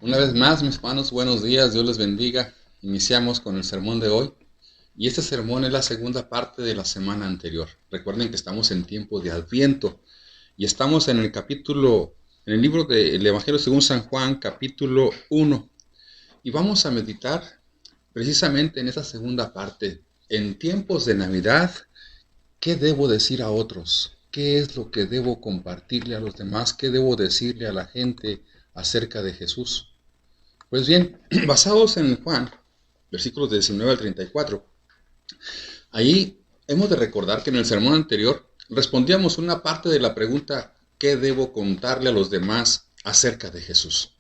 Una vez más, mis hermanos, buenos días, Dios les bendiga. Iniciamos con el sermón de hoy. Y este sermón es la segunda parte de la semana anterior. Recuerden que estamos en tiempo de Adviento y estamos en en el libro del Evangelio según San Juan, capítulo 1. Y vamos a meditar precisamente en esa segunda parte. En tiempos de Navidad, ¿qué debo decir a otros? ¿Qué es lo que debo compartirle a los demás? ¿Qué debo decirle a la gente acerca de Jesús? Pues bien, basados en Juan, versículos de 19 al 34, ahí hemos de recordar que en el sermón anterior respondíamos una parte de la pregunta ¿qué debo contarle a los demás acerca de Jesús?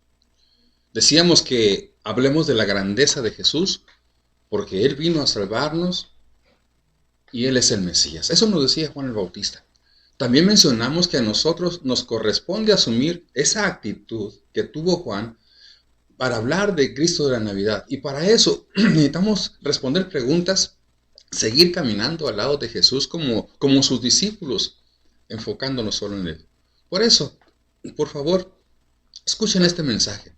Decíamos que hablemos de la grandeza de Jesús porque Él vino a salvarnos y Él es el Mesías. Eso nos decía Juan el Bautista. También mencionamos que a nosotros nos corresponde asumir esa actitud que tuvo Juan para hablar de Cristo de la Navidad. Y para eso necesitamos responder preguntas, seguir caminando al lado de Jesús como sus discípulos, enfocándonos solo en Él. Por eso, por favor, escuchen este mensaje.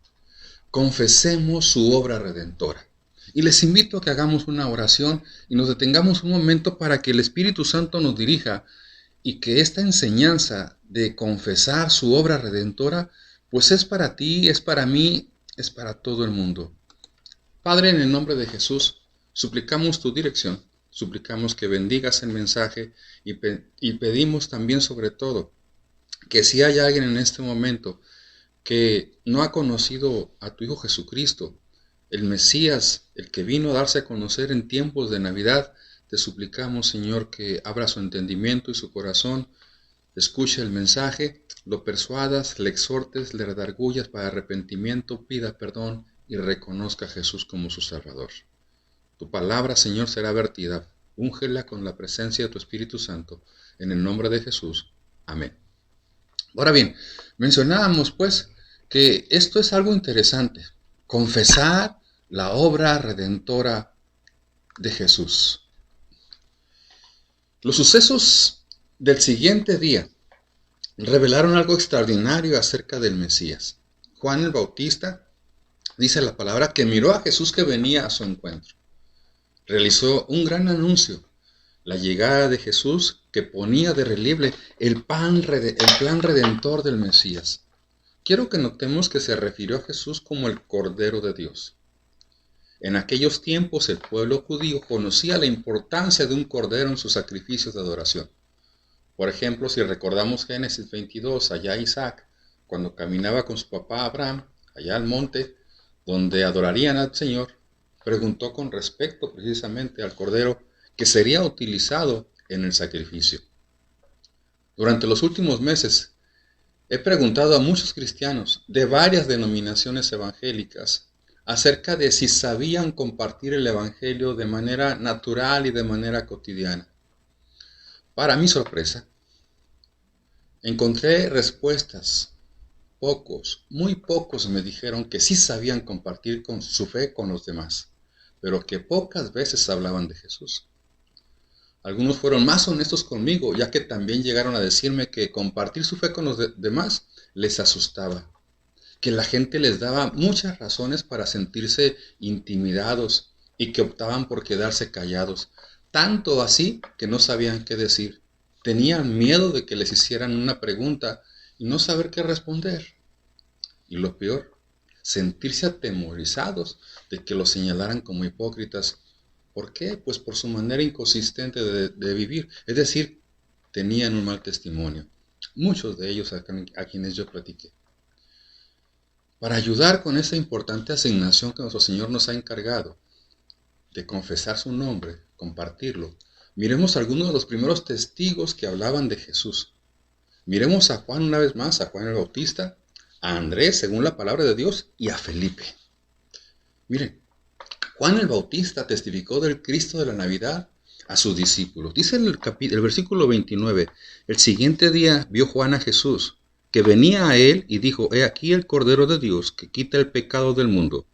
Confesemos su obra redentora. Y les invito a que hagamos una oración y nos detengamos un momento para que el Espíritu Santo nos dirija y que esta enseñanza de confesar su obra redentora, pues es para ti, es para mí, es para todo el mundo. Padre, en el nombre de Jesús, suplicamos tu dirección, suplicamos que bendigas el mensaje y pedimos también sobre todo que si hay alguien en este momento que no ha conocido a tu Hijo Jesucristo, el Mesías, el que vino a darse a conocer en tiempos de Navidad, te suplicamos, Señor, que abra su entendimiento y su corazón, escuche el mensaje, lo persuadas, le exhortes, le redargullas para arrepentimiento, pida perdón y reconozca a Jesús como su Salvador. Tu palabra, Señor, será vertida. Úngela con la presencia de tu Espíritu Santo. En el nombre de Jesús. Amén. Ahora bien, mencionábamos pues que esto es algo interesante. Confesar la obra redentora de Jesús. Los sucesos del siguiente día revelaron algo extraordinario acerca del Mesías. Juan el Bautista, dice la palabra, que miró a Jesús que venía a su encuentro. Realizó un gran anuncio, la llegada de Jesús que ponía de relieve el plan redentor del Mesías. Quiero que notemos que se refirió a Jesús como el Cordero de Dios. En aquellos tiempos el pueblo judío conocía la importancia de un cordero en sus sacrificios de adoración. Por ejemplo, si recordamos Génesis 22, allá Isaac, cuando caminaba con su papá Abraham, allá al monte, donde adorarían al Señor, preguntó con respecto precisamente al cordero que sería utilizado en el sacrificio. Durante los últimos meses he preguntado a muchos cristianos de varias denominaciones evangélicas acerca de si sabían compartir el Evangelio de manera natural y de manera cotidiana. Para mi sorpresa, encontré respuestas. Muy pocos me dijeron que sí sabían compartir con su fe con los demás, pero que pocas veces hablaban de Jesús. Algunos fueron más honestos conmigo, ya que también llegaron a decirme que compartir su fe con los demás les asustaba, que la gente les daba muchas razones para sentirse intimidados y que optaban por quedarse callados, tanto así que no sabían qué decir. Tenían miedo de que les hicieran una pregunta y no saber qué responder. Y lo peor, sentirse atemorizados de que los señalaran como hipócritas. ¿Por qué? Pues por su manera inconsistente de vivir. Es decir, tenían un mal testimonio. Muchos de ellos a quienes yo platiqué. Para ayudar con esa importante asignación que nuestro Señor nos ha encargado, de confesar su nombre, compartirlo, miremos algunos de los primeros testigos que hablaban de Jesús. Miremos a Juan una vez más, a Juan el Bautista, a Andrés, según la palabra de Dios, y a Felipe. Miren, Juan el Bautista testificó del Cristo de la Navidad a sus discípulos. Dice el versículo 29, el siguiente día vio Juan a Jesús, que venía a él y dijo, he aquí el Cordero de Dios que quita el pecado del mundo.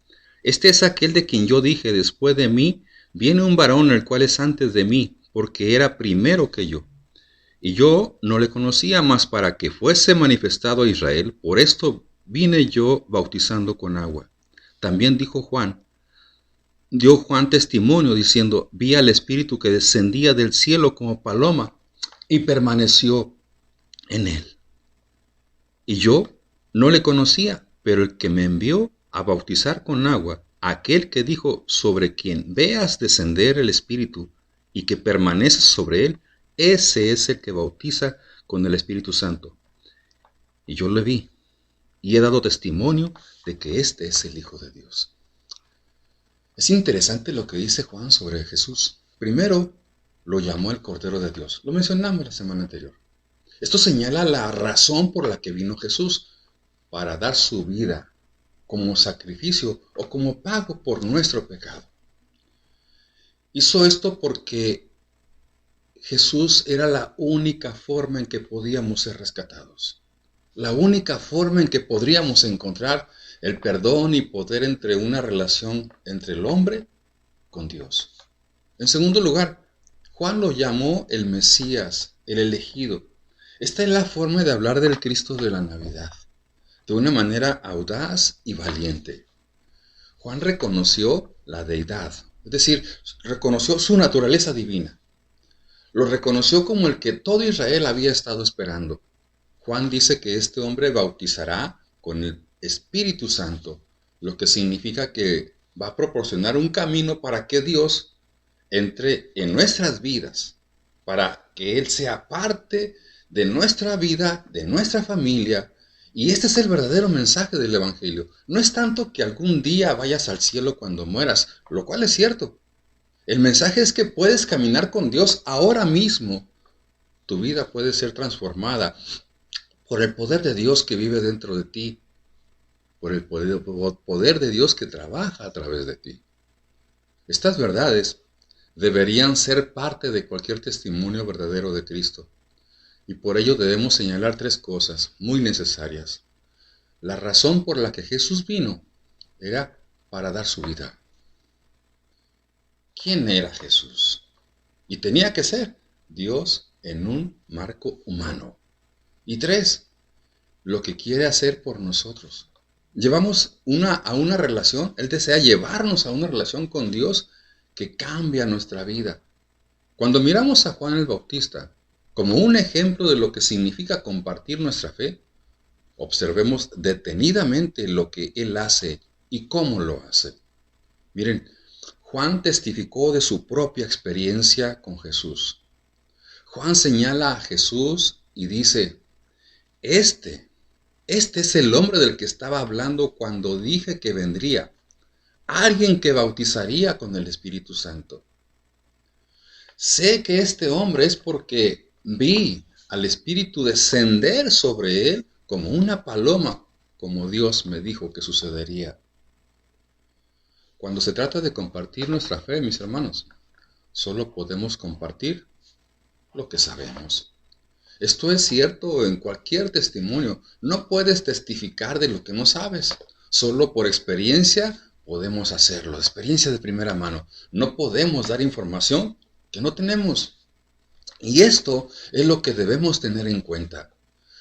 Este es aquel de quien yo dije, después de mí viene un varón el cual es antes de mí, porque era primero que yo. Y yo no le conocía más para que fuese manifestado a Israel, por esto vine yo bautizando con agua. También dio Juan testimonio diciendo, vi al Espíritu que descendía del cielo como paloma y permaneció en él. Y yo no le conocía, pero el que me envió a bautizar con agua, aquel que dijo, sobre quien veas descender el Espíritu y que permanece sobre él, ese es el que bautiza con el Espíritu Santo. Y yo le vi y he dado testimonio de que este es el Hijo de Dios. Es interesante lo que dice Juan sobre Jesús. Primero, lo llamó el Cordero de Dios. Lo mencionamos la semana anterior. Esto señala la razón por la que vino Jesús, para dar su vida como sacrificio o como pago por nuestro pecado. Hizo esto porque Jesús era la única forma en que podíamos ser rescatados. La única forma en que podríamos encontrar el perdón y poder entre una relación entre el hombre con Dios. En segundo lugar, Juan lo llamó el Mesías, el elegido. Esta es la forma de hablar del Cristo de la Navidad, de una manera audaz y valiente. Juan reconoció la deidad, es decir, reconoció su naturaleza divina. Lo reconoció como el que todo Israel había estado esperando. Juan dice que este hombre bautizará con el Espíritu Santo, lo que significa que va a proporcionar un camino para que Dios entre en nuestras vidas, para que Él sea parte de nuestra vida, de nuestra familia. Y este es el verdadero mensaje del Evangelio. No es tanto que algún día vayas al cielo cuando mueras, lo cual es cierto. El mensaje es que puedes caminar con Dios ahora mismo. Tu vida puede ser transformada por el poder de Dios que vive dentro de ti, por el poder de Dios que trabaja a través de ti. Estas verdades deberían ser parte de cualquier testimonio verdadero de Cristo. Y por ello debemos señalar tres cosas muy necesarias. La razón por la que Jesús vino era para dar su vida. ¿Quién era Jesús? Y tenía que ser Dios en un marco humano. Y tres, lo que quiere hacer por nosotros. Llevamos a una relación, Él desea llevarnos a una relación con Dios que cambia nuestra vida. Cuando miramos a Juan el Bautista como un ejemplo de lo que significa compartir nuestra fe, observemos detenidamente lo que Él hace y cómo lo hace. Miren, Juan testificó de su propia experiencia con Jesús. Juan señala a Jesús y dice, Este es el hombre del que estaba hablando cuando dije que vendría, alguien que bautizaría con el Espíritu Santo. Sé que este hombre es porque vi al Espíritu descender sobre él como una paloma, como Dios me dijo que sucedería. Cuando se trata de compartir nuestra fe, mis hermanos, solo podemos compartir lo que sabemos. Esto es cierto en cualquier testimonio. No puedes testificar de lo que no sabes. Solo por experiencia podemos hacerlo, experiencia de primera mano. No podemos dar información que no tenemos. Y esto es lo que debemos tener en cuenta.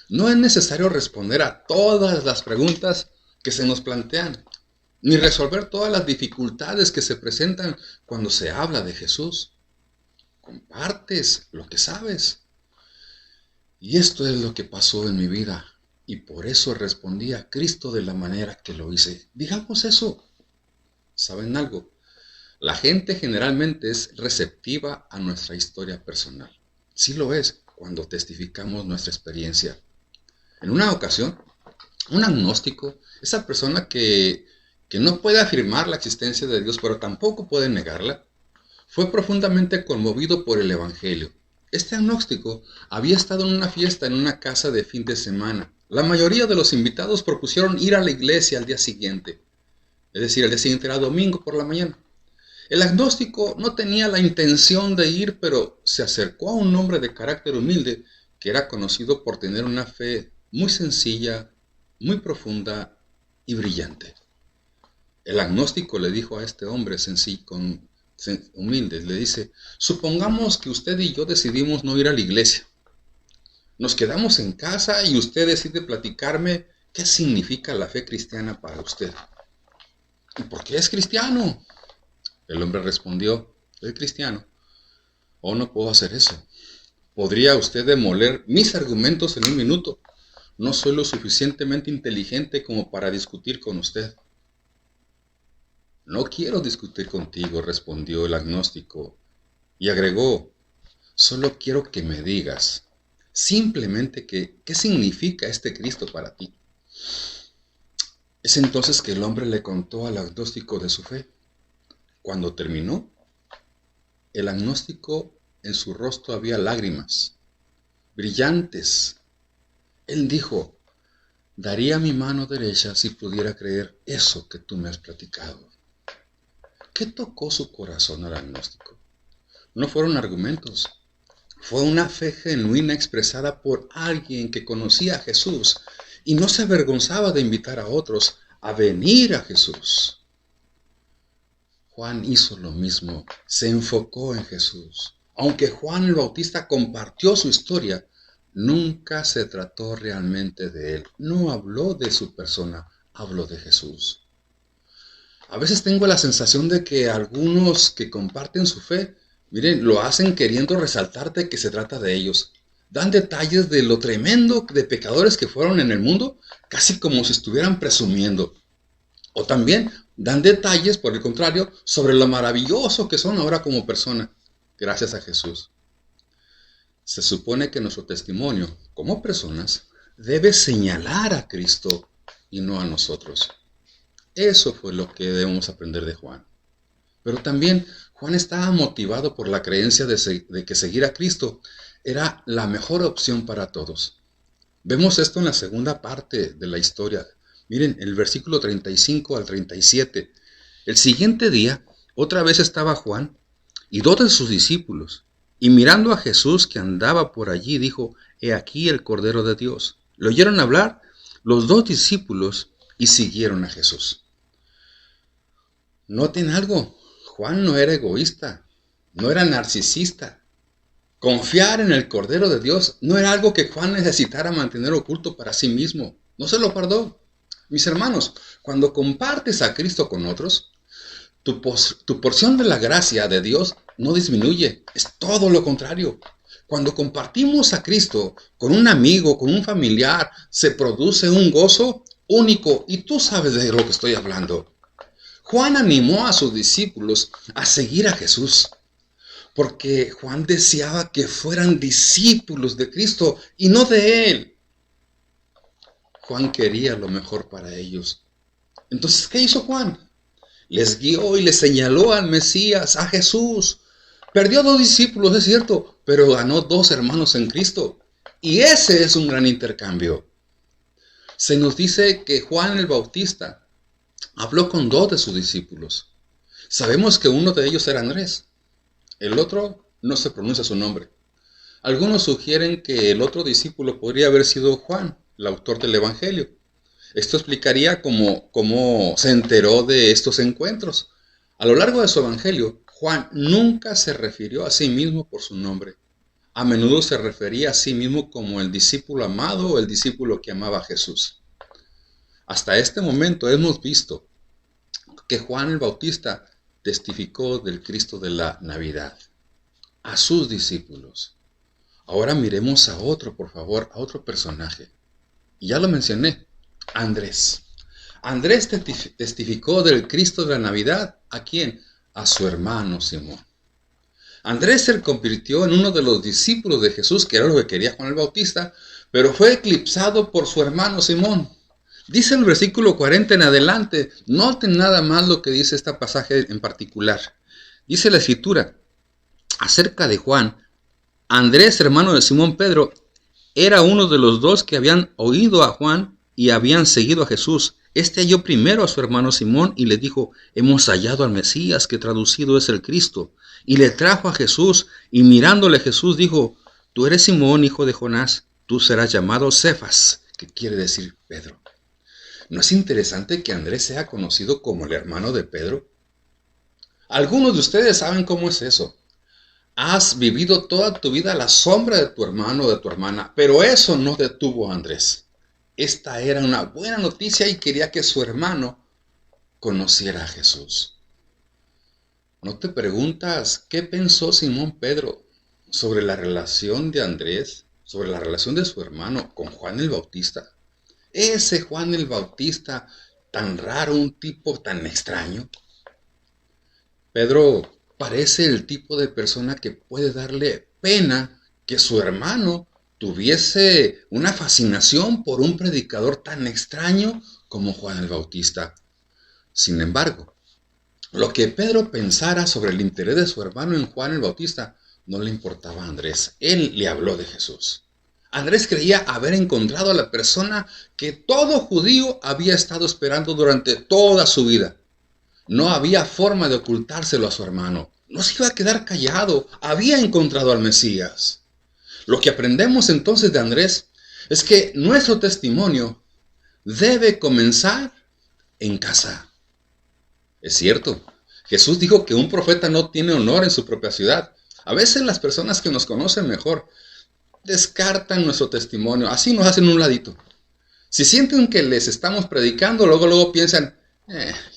No es necesario responder a todas las preguntas que se nos plantean, ni resolver todas las dificultades que se presentan cuando se habla de Jesús. Compartes lo que sabes. Y esto es lo que pasó en mi vida, y por eso respondí a Cristo de la manera que lo hice. Digamos eso. ¿Saben algo? La gente generalmente es receptiva a nuestra historia personal. Sí lo es cuando testificamos nuestra experiencia. En una ocasión, un agnóstico, esa persona que no puede afirmar la existencia de Dios, pero tampoco puede negarla, fue profundamente conmovido por el Evangelio. Este agnóstico había estado en una fiesta en una casa de fin de semana. La mayoría de los invitados propusieron ir a la iglesia al día siguiente. Es decir, el día siguiente era domingo por la mañana. El agnóstico no tenía la intención de ir, pero se acercó a un hombre de carácter humilde que era conocido por tener una fe muy sencilla, muy profunda y brillante. El agnóstico le dijo a este hombre sencillo, humilde, le dice, supongamos que usted y yo decidimos no ir a la iglesia. Nos quedamos en casa y usted decide platicarme ¿qué significa la fe cristiana para usted? ¿Y por qué es cristiano? El hombre respondió, soy cristiano. Oh, no puedo hacer eso. ¿Podría usted demoler mis argumentos en un minuto? No soy lo suficientemente inteligente como para discutir con usted. No quiero discutir contigo, respondió el agnóstico, y agregó, solo quiero que me digas, simplemente ¿qué significa este Cristo para ti? Es entonces que el hombre le contó al agnóstico de su fe. Cuando terminó, el agnóstico en su rostro había lágrimas, brillantes. Él dijo, daría mi mano derecha si pudiera creer eso que tú me has platicado. ¿Qué tocó su corazón al agnóstico? No fueron argumentos, fue una fe genuina expresada por alguien que conocía a Jesús y no se avergonzaba de invitar a otros a venir a Jesús. Juan hizo lo mismo, se enfocó en Jesús. Aunque Juan el Bautista compartió su historia, nunca se trató realmente de él. No habló de su persona, habló de Jesús. A veces tengo la sensación de que algunos que comparten su fe, miren, lo hacen queriendo resaltarte que se trata de ellos. Dan detalles de lo tremendo de pecadores que fueron en el mundo, casi como si estuvieran presumiendo. O también dan detalles, por el contrario, sobre lo maravilloso que son ahora como persona, gracias a Jesús. Se supone que nuestro testimonio, como personas, debe señalar a Cristo y no a nosotros. Eso fue lo que debemos aprender de Juan. Pero también Juan estaba motivado por la creencia de que seguir a Cristo era la mejor opción para todos. Vemos esto en la segunda parte de la historia. Miren, el versículo 35 al 37. El siguiente día, otra vez estaba Juan y dos de sus discípulos, y mirando a Jesús que andaba por allí, dijo, he aquí el Cordero de Dios. Le oyeron hablar los dos discípulos y siguieron a Jesús. Noten algo, Juan no era egoísta, no era narcisista. Confiar en el Cordero de Dios no era algo que Juan necesitara mantener oculto para sí mismo. No se lo guardó. Mis hermanos, cuando compartes a Cristo con otros, tu porción de la gracia de Dios no disminuye, es todo lo contrario. Cuando compartimos a Cristo con un amigo, con un familiar, se produce un gozo único y tú sabes de lo que estoy hablando. Juan animó a sus discípulos a seguir a Jesús, porque Juan deseaba que fueran discípulos de Cristo y no de él. Juan quería lo mejor para ellos. Entonces, ¿qué hizo Juan? Les guió y les señaló al Mesías, a Jesús. Perdió 2 discípulos, es cierto, pero ganó 2 hermanos en Cristo. Y ese es un gran intercambio. Se nos dice que Juan el Bautista habló con 2 de sus discípulos. Sabemos que uno de ellos era Andrés. El otro no se pronuncia su nombre. Algunos sugieren que el otro discípulo podría haber sido Juan, el autor del Evangelio. Esto explicaría cómo se enteró de estos encuentros. A lo largo de su Evangelio, Juan nunca se refirió a sí mismo por su nombre. A menudo se refería a sí mismo como el discípulo amado o el discípulo que amaba a Jesús. Hasta este momento hemos visto que Juan el Bautista testificó del Cristo de la Navidad a sus discípulos. Ahora miremos a otro, por favor, a otro personaje. Y ya lo mencioné, Andrés. Andrés testificó del Cristo de la Navidad. ¿A quién? A su hermano Simón. Andrés se convirtió en uno de los discípulos de Jesús, que era lo que quería Juan el Bautista, pero fue eclipsado por su hermano Simón. Dice el versículo 40 en adelante, noten nada más lo que dice este pasaje en particular. Dice la Escritura, acerca de Juan, Andrés, hermano de Simón Pedro, era uno de los 2 que habían oído a Juan y habían seguido a Jesús. Este halló primero a su hermano Simón y le dijo, hemos hallado al Mesías, que traducido es el Cristo. Y le trajo a Jesús, y mirándole Jesús dijo, tú eres Simón, hijo de Jonás, tú serás llamado Cefas, que quiere decir Pedro. ¿No es interesante que Andrés sea conocido como el hermano de Pedro? Algunos de ustedes saben cómo es eso. Has vivido toda tu vida a la sombra de tu hermano o de tu hermana, pero eso no detuvo a Andrés. Esta era una buena noticia y quería que su hermano conociera a Jesús. ¿No te preguntas qué pensó Simón Pedro sobre la relación de Andrés, sobre la relación de su hermano con Juan el Bautista? Ese Juan el Bautista tan raro, un tipo tan extraño. Pedro parece el tipo de persona que puede darle pena que su hermano tuviese una fascinación por un predicador tan extraño como Juan el Bautista. Sin embargo, lo que Pedro pensara sobre el interés de su hermano en Juan el Bautista no le importaba a Andrés. Él le habló de Jesús. Andrés creía haber encontrado a la persona que todo judío había estado esperando durante toda su vida. No había forma de ocultárselo a su hermano. No se iba a quedar callado. Había encontrado al Mesías. Lo que aprendemos entonces de Andrés es que nuestro testimonio debe comenzar en casa. Es cierto, Jesús dijo que un profeta no tiene honor en su propia ciudad. A veces las personas que nos conocen mejor descartan nuestro testimonio, así nos hacen un ladito. Si sienten que les estamos predicando, luego piensan,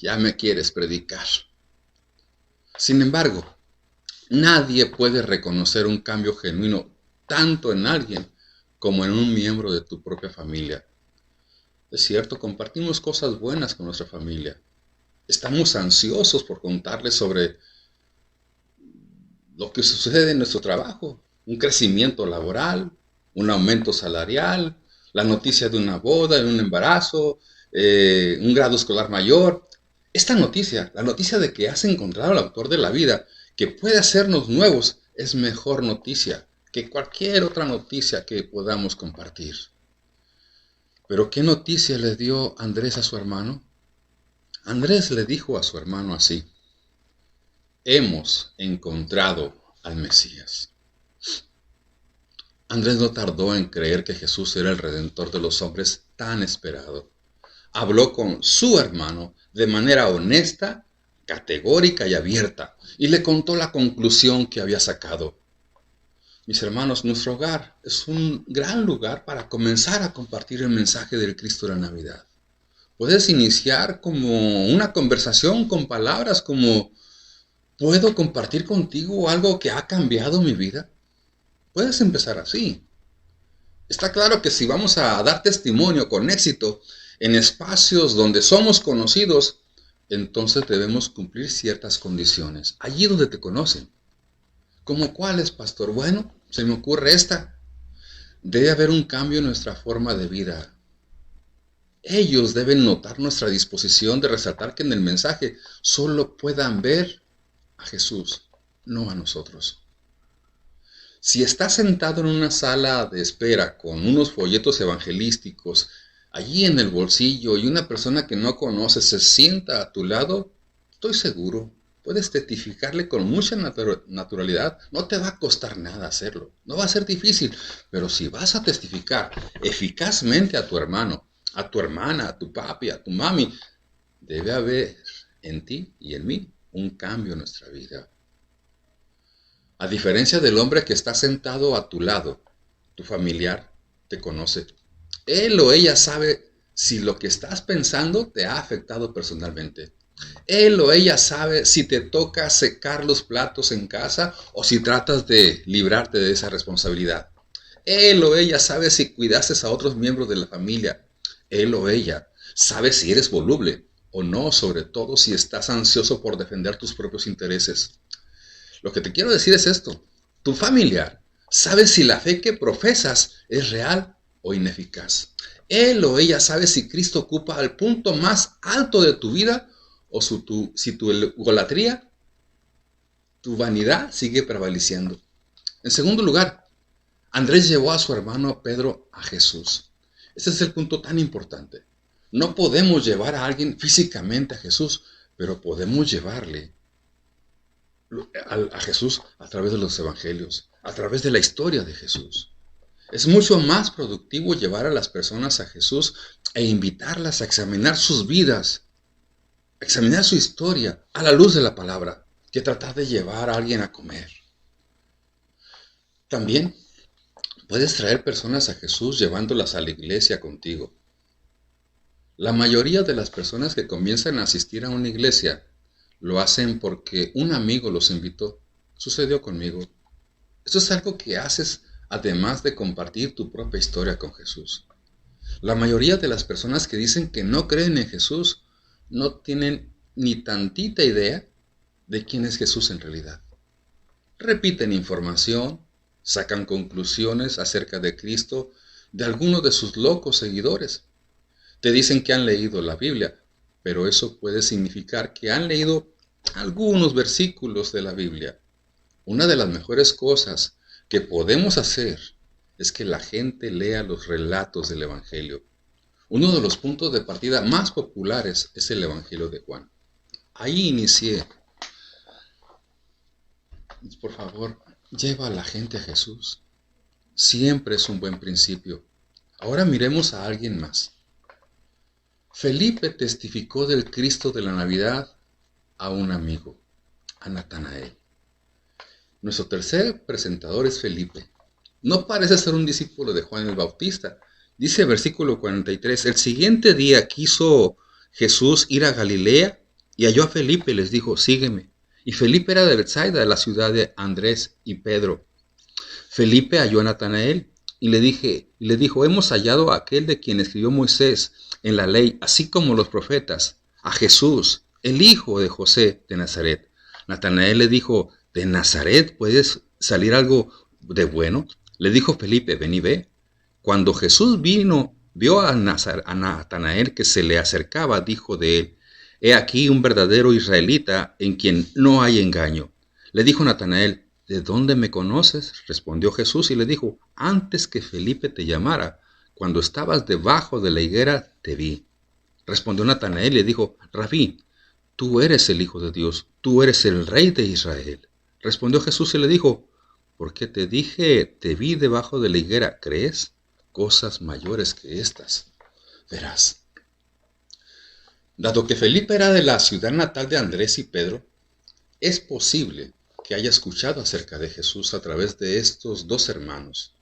ya me quieres predicar. Sin embargo, nadie puede reconocer un cambio genuino tanto en alguien como en un miembro de tu propia familia. Es cierto, compartimos cosas buenas con nuestra familia. Estamos ansiosos por contarles sobre lo que sucede en nuestro trabajo, un crecimiento laboral, un aumento salarial, la noticia de una boda, de un embarazo, un grado escolar mayor. Esta noticia, la noticia de que has encontrado al autor de la vida, que puede hacernos nuevos, es mejor noticia que cualquier otra noticia que podamos compartir. Pero ¿qué noticia le dio Andrés a su hermano? Andrés le dijo a su hermano así: hemos encontrado al Mesías. Andrés no tardó en creer que Jesús era el Redentor de los hombres tan esperado. Habló con su hermano de manera honesta, categórica y abierta, y le contó la conclusión que había sacado. Mis hermanos, nuestro hogar es un gran lugar para comenzar a compartir el mensaje del Cristo de la Navidad. Puedes iniciar como una conversación con palabras como: ¿puedo compartir contigo algo que ha cambiado mi vida? Puedes empezar así. Está claro que si vamos a dar testimonio con éxito en espacios donde somos conocidos, entonces debemos cumplir ciertas condiciones, allí donde te conocen. ¿Cómo cuáles, pastor? Bueno, se me ocurre esta. Debe haber un cambio en nuestra forma de vida. Ellos deben notar nuestra disposición de resaltar que en el mensaje solo puedan ver a Jesús, no a nosotros. Si estás sentado en una sala de espera con unos folletos evangelísticos allí en el bolsillo y una persona que no conoces se sienta a tu lado, estoy seguro, puedes testificarle con mucha naturalidad. No te va a costar nada hacerlo, no va a ser difícil, pero si vas a testificar eficazmente a tu hermano, a tu hermana, a tu papi, a tu mami, debe haber en ti y en mí un cambio en nuestra vida. A diferencia del hombre que está sentado a tu lado, tu familiar te conoce. Él o ella sabe si lo que estás pensando te ha afectado personalmente. Él o ella sabe si te toca secar los platos en casa o si tratas de librarte de esa responsabilidad. Él o ella sabe si cuidaste a otros miembros de la familia. Él o ella sabe si eres voluble o no, sobre todo si estás ansioso por defender tus propios intereses. Lo que te quiero decir es esto: tu familiar sabe si la fe que profesas es real o ineficaz. Él o ella sabe si Cristo ocupa el punto más alto de tu vida o si tu egolatría, tu vanidad sigue prevaleciendo. En segundo lugar, Andrés llevó a su hermano Pedro a Jesús. Ese es el punto tan importante. No podemos llevar a alguien físicamente a Jesús, pero podemos llevarle a Jesús a través de los evangelios, a través de la historia de Jesús. Es mucho más productivo llevar a las personas a Jesús e invitarlas a examinar sus vidas, a examinar su historia a la luz de la palabra, que tratar de llevar a alguien a comer. También puedes traer personas a Jesús llevándolas a la iglesia contigo. La mayoría de las personas que comienzan a asistir a una iglesia lo hacen porque un amigo los invitó. Sucedió conmigo. Esto es algo que haces además de compartir tu propia historia con Jesús. La mayoría de las personas que dicen que no creen en Jesús no tienen ni tantita idea de quién es Jesús en realidad. Repiten información, sacan conclusiones acerca de Cristo de algunos de sus locos seguidores. Te dicen que han leído la Biblia, pero eso puede significar que han leído algunos versículos de la Biblia. Una de las mejores cosas que podemos hacer es que la gente lea los relatos del Evangelio. Uno de los puntos de partida más populares es el Evangelio de Juan. Ahí inicié. Por favor, lleva a la gente a Jesús. Siempre es un buen principio. Ahora miremos a alguien más. Felipe testificó del Cristo de la Navidad a un amigo, a Natanael. Nuestro tercer presentador es Felipe. No parece ser un discípulo de Juan el Bautista. Dice el versículo 43, el siguiente día quiso Jesús ir a Galilea y halló a Felipe y les dijo, sígueme. Y Felipe era de Betsaida, de la ciudad de Andrés y Pedro. Felipe halló a Natanael y le dijo, hemos hallado a aquel de quien escribió Moisés en la ley, así como los profetas, a Jesús, el hijo de José de Nazaret. Natanael le dijo, ¿de Nazaret puede salir algo de bueno? Le dijo Felipe, ven y ve. Cuando Jesús vio a Natanael que se le acercaba, dijo de él, he aquí un verdadero israelita en quien no hay engaño. Le dijo Natanael, ¿de dónde me conoces? Respondió Jesús y le dijo, antes que Felipe te llamara, cuando estabas debajo de la higuera, te vi. Respondió Natanael y le dijo, Rabí, tú eres el Hijo de Dios, tú eres el Rey de Israel. Respondió Jesús y le dijo, porque te dije, te vi debajo de la higuera, ¿crees? Cosas mayores que estas verás. Dado que Felipe era de la ciudad natal de Andrés y Pedro, es posible que haya escuchado acerca de Jesús a través de estos dos hermanos.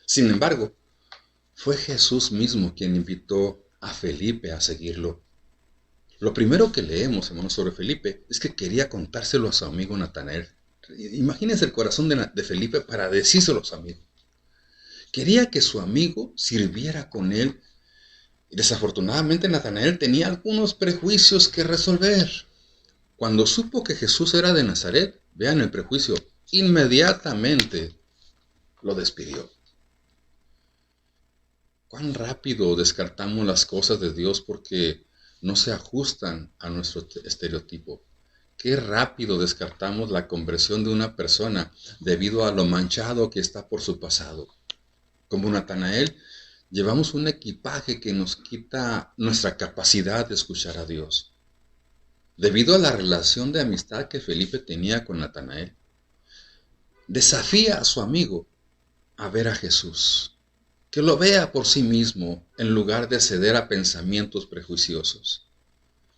Sin embargo, fue Jesús mismo quien invitó a Felipe a seguirlo. Lo primero que leemos, hermanos, sobre Felipe es que quería contárselo a su amigo Natanael. Imagínense el corazón de Felipe para decírselo a su amigo. Quería que su amigo sirviera con él. Desafortunadamente Natanael tenía algunos prejuicios que resolver. Cuando supo que Jesús era de Nazaret, vean el prejuicio, inmediatamente lo despidió. Cuán rápido descartamos las cosas de Dios porque no se ajustan a nuestro estereotipo. Qué rápido descartamos la conversión de una persona debido a lo manchado que está por su pasado. Como Natanael, llevamos un equipaje que nos quita nuestra capacidad de escuchar a Dios. Debido a la relación de amistad que Felipe tenía con Natanael, desafía a su amigo a ver a Jesús, que lo vea por sí mismo en lugar de ceder a pensamientos prejuiciosos.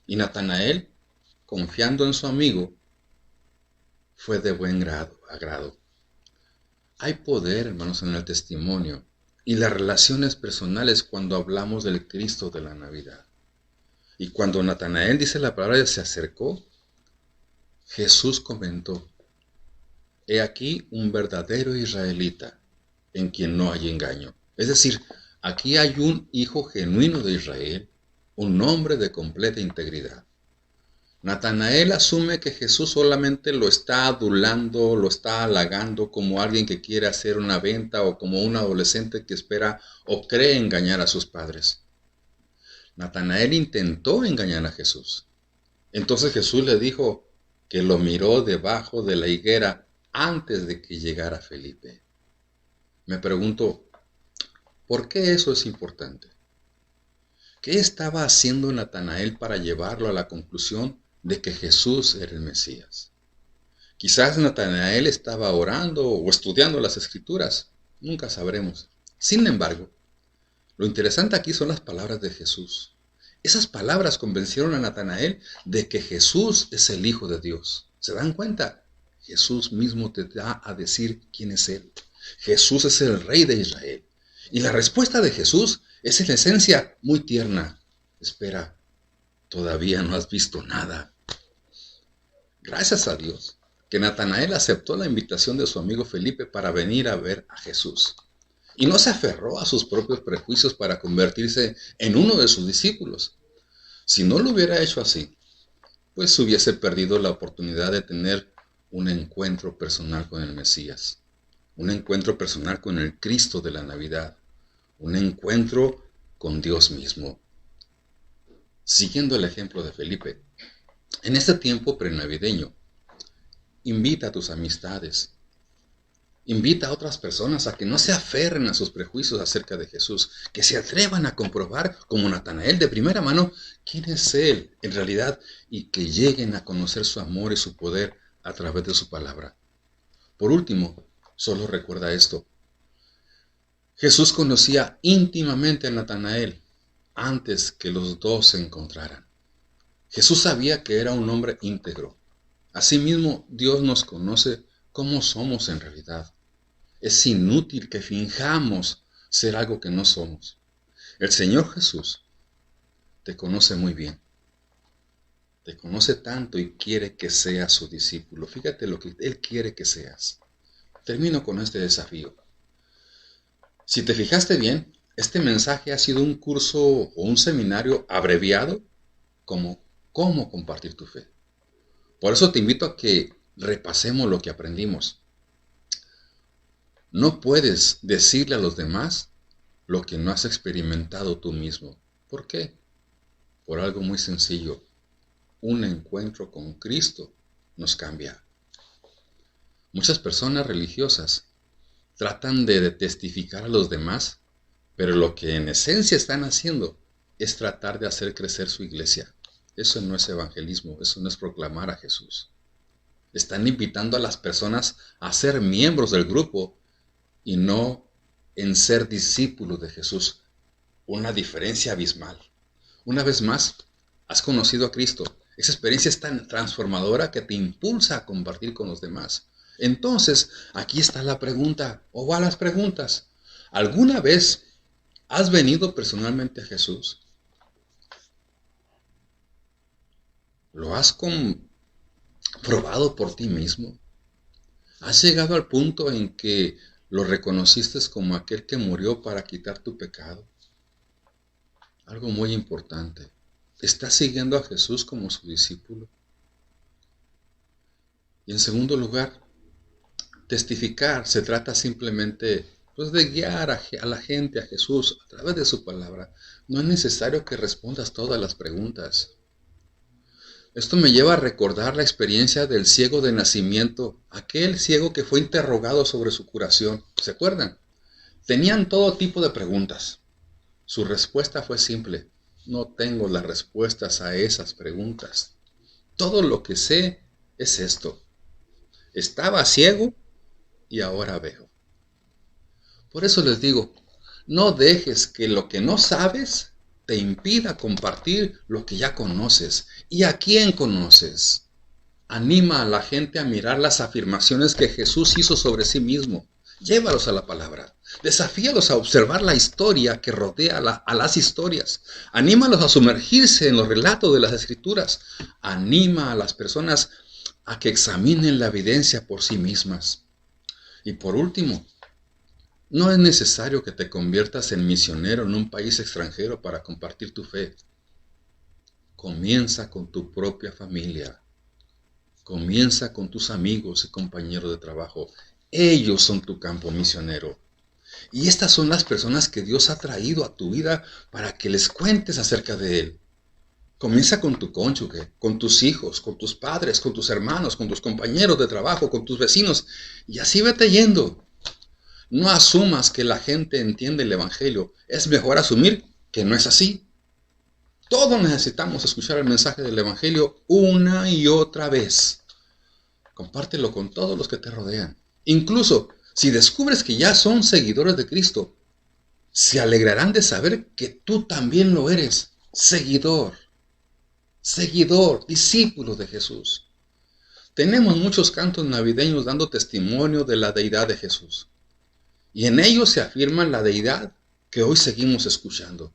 Y Natanael, confiando en su amigo, fue de buen agrado. Hay poder, hermanos, en el testimonio y las relaciones personales cuando hablamos del Cristo de la Navidad. Y cuando Natanael, dice la palabra, se acercó, Jesús comentó, he aquí un verdadero israelita en quien no hay engaño. Es decir, aquí hay un hijo genuino de Israel, un hombre de completa integridad. Natanael asume que Jesús solamente lo está adulando, lo está halagando como alguien que quiere hacer una venta o como un adolescente que espera o cree engañar a sus padres. Natanael intentó engañar a Jesús. Entonces Jesús le dijo que lo miró debajo de la higuera antes de que llegara Felipe. Me pregunto, ¿por qué eso es importante? ¿Qué estaba haciendo Natanael para llevarlo a la conclusión de que Jesús era el Mesías? Quizás Natanael estaba orando o estudiando las Escrituras, nunca sabremos. Sin embargo, lo interesante aquí son las palabras de Jesús. Esas palabras convencieron a Natanael de que Jesús es el Hijo de Dios. ¿Se dan cuenta? Jesús mismo te da a decir quién es Él. Jesús es el Rey de Israel. Y la respuesta de Jesús es en esencia muy tierna. Espera, todavía no has visto nada. Gracias a Dios que Natanael aceptó la invitación de su amigo Felipe para venir a ver a Jesús. Y no se aferró a sus propios prejuicios para convertirse en uno de sus discípulos. Si no lo hubiera hecho así, pues hubiese perdido la oportunidad de tener un encuentro personal con el Mesías, un encuentro personal con el Cristo de la Navidad, un encuentro con Dios mismo. Siguiendo el ejemplo de Felipe, en este tiempo prenavideño, invita a tus amistades, invita a otras personas a que no se aferren a sus prejuicios acerca de Jesús, que se atrevan a comprobar, como Natanael de primera mano, quién es Él en realidad y que lleguen a conocer su amor y su poder a través de su palabra. Por último, solo recuerda esto. Jesús conocía íntimamente a Natanael antes que los dos se encontraran. Jesús sabía que era un hombre íntegro. Asimismo, Dios nos conoce como somos en realidad. Es inútil que finjamos ser algo que no somos. El Señor Jesús te conoce muy bien. Te conoce tanto y quiere que seas su discípulo. Fíjate lo que Él quiere que seas. Termino con este desafío. Si te fijaste bien, este mensaje ha sido un curso o un seminario abreviado como cómo compartir tu fe. Por eso te invito a que repasemos lo que aprendimos. No puedes decirle a los demás lo que no has experimentado tú mismo. ¿Por qué? Por algo muy sencillo. Un encuentro con Cristo nos cambia. Muchas personas religiosas tratan de testificar a los demás, pero lo que en esencia están haciendo es tratar de hacer crecer su iglesia. Eso no es evangelismo, eso no es proclamar a Jesús. Están invitando a las personas a ser miembros del grupo y no en ser discípulos de Jesús. Una diferencia abismal. Una vez más, has conocido a Cristo. Esa experiencia es tan transformadora que te impulsa a compartir con los demás. Entonces, aquí está la pregunta, o va las preguntas. ¿Alguna vez has venido personalmente a Jesús? ¿Lo has comprobado por ti mismo? ¿Has llegado al punto en que lo reconociste como aquel que murió para quitar tu pecado? Algo muy importante. ¿Estás siguiendo a Jesús como su discípulo? Y en segundo lugar, testificar se trata simplemente pues, de guiar a la gente a Jesús a través de su palabra. No es necesario que respondas todas las preguntas. Esto me lleva a recordar la experiencia del ciego de nacimiento, aquel ciego que fue interrogado sobre su curación. ¿Se acuerdan? Tenían todo tipo de preguntas. Su respuesta fue simple. No tengo las respuestas a esas preguntas. Todo lo que sé es esto. Estaba ciego y ahora veo. Por eso les digo, no dejes que lo que no sabes te impida compartir lo que ya conoces. ¿Y a quién conoces? Anima a la gente a mirar las afirmaciones que Jesús hizo sobre sí mismo. Llévalos a la palabra. Desafíalos a observar la historia que rodea a las historias. Anímalos a sumergirse en los relatos de las Escrituras. Anima a las personas a que examinen la evidencia por sí mismas. Y por último, no es necesario que te conviertas en misionero en un país extranjero para compartir tu fe. Comienza con tu propia familia. Comienza con tus amigos y compañeros de trabajo. Ellos son tu campo misionero. Y estas son las personas que Dios ha traído a tu vida para que les cuentes acerca de Él. Comienza con tu cónyuge, con tus hijos, con tus padres, con tus hermanos, con tus compañeros de trabajo, con tus vecinos. Y así vete yendo. No asumas que la gente entiende el Evangelio. Es mejor asumir que no es así. Todos necesitamos escuchar el mensaje del Evangelio una y otra vez. Compártelo con todos los que te rodean. Incluso si descubres que ya son seguidores de Cristo, se alegrarán de saber que tú también lo eres. Seguidor, discípulo de Jesús. Tenemos muchos cantos navideños dando testimonio de la deidad de Jesús. Y en ellos se afirma la deidad que hoy seguimos escuchando.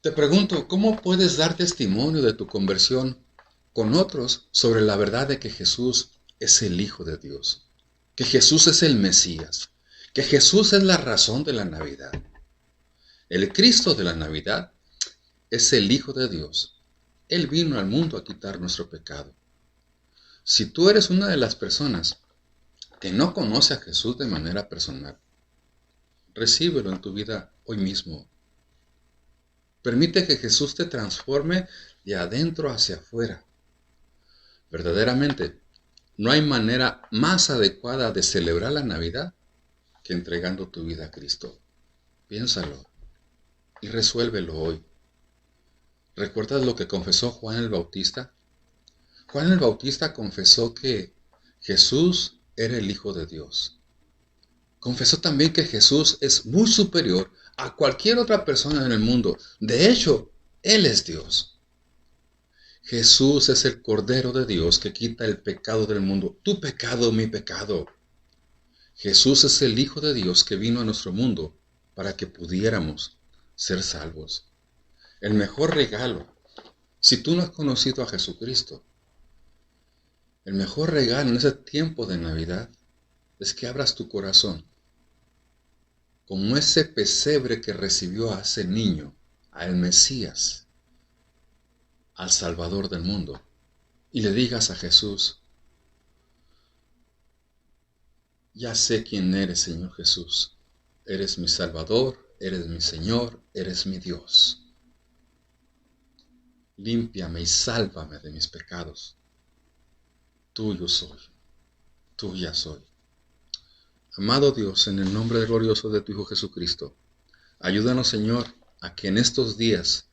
Te pregunto, ¿cómo puedes dar testimonio de tu conversión con otros sobre la verdad de que Jesús es el Hijo de Dios? Que Jesús es el Mesías, que Jesús es la razón de la Navidad. El Cristo de la Navidad es el Hijo de Dios. Él vino al mundo a quitar nuestro pecado. Si tú eres una de las personas que no conoce a Jesús de manera personal, recíbelo en tu vida hoy mismo. Permite que Jesús te transforme de adentro hacia afuera. Verdaderamente, no hay manera más adecuada de celebrar la Navidad que entregando tu vida a Cristo. Piénsalo y resuélvelo hoy. ¿Recuerdas lo que confesó Juan el Bautista? Juan el Bautista confesó que Jesús era el Hijo de Dios. Confesó también que Jesús es muy superior a cualquier otra persona en el mundo. De hecho, Él es Dios. Jesús es el Cordero de Dios que quita el pecado del mundo. Tu pecado, mi pecado. Jesús es el Hijo de Dios que vino a nuestro mundo para que pudiéramos ser salvos. El mejor regalo, si tú no has conocido a Jesucristo, el mejor regalo en ese tiempo de Navidad es que abras tu corazón, como ese pesebre que recibió a ese niño, al Mesías, al Salvador del mundo, y le digas a Jesús: ya sé quién eres, Señor Jesús. Eres mi Salvador, eres mi Señor, eres mi Dios. Límpiame y sálvame de mis pecados. Tuyo soy, tuya soy. Amado Dios, en el nombre glorioso de tu Hijo Jesucristo, ayúdanos, Señor, a que en estos días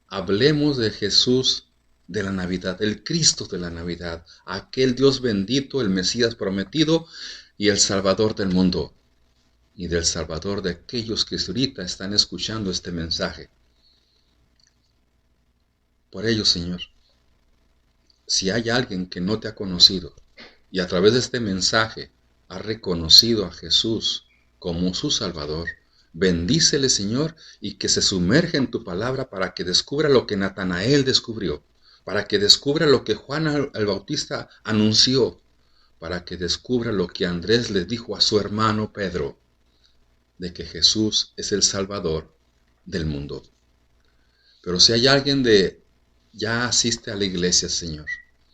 hablemos de Jesús de la Navidad, el Cristo de la Navidad, aquel Dios bendito, el Mesías prometido y el Salvador del mundo, y del Salvador de aquellos que ahorita están escuchando este mensaje. Por ello, Señor, si hay alguien que no te ha conocido y a través de este mensaje ha reconocido a Jesús como su Salvador, bendícele, Señor, y que se sumerja en tu palabra para que descubra lo que Natanael descubrió, para que descubra lo que Juan el Bautista anunció, para que descubra lo que Andrés le dijo a su hermano Pedro, de que Jesús es el Salvador del mundo. Pero si hay alguien ya asiste a la iglesia, Señor,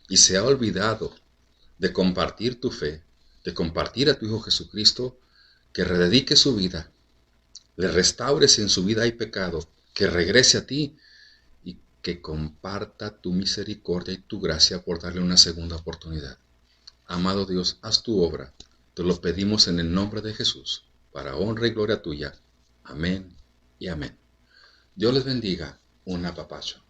y se ha olvidado de compartir tu fe, de compartir a tu Hijo Jesucristo, que rededique su vida, le restaures si en su vida hay pecado, que regrese a ti y que comparta tu misericordia y tu gracia por darle una segunda oportunidad. Amado Dios, haz tu obra. Te lo pedimos en el nombre de Jesús, para honra y gloria tuya. Amén y amén. Dios les bendiga. Un apapacho.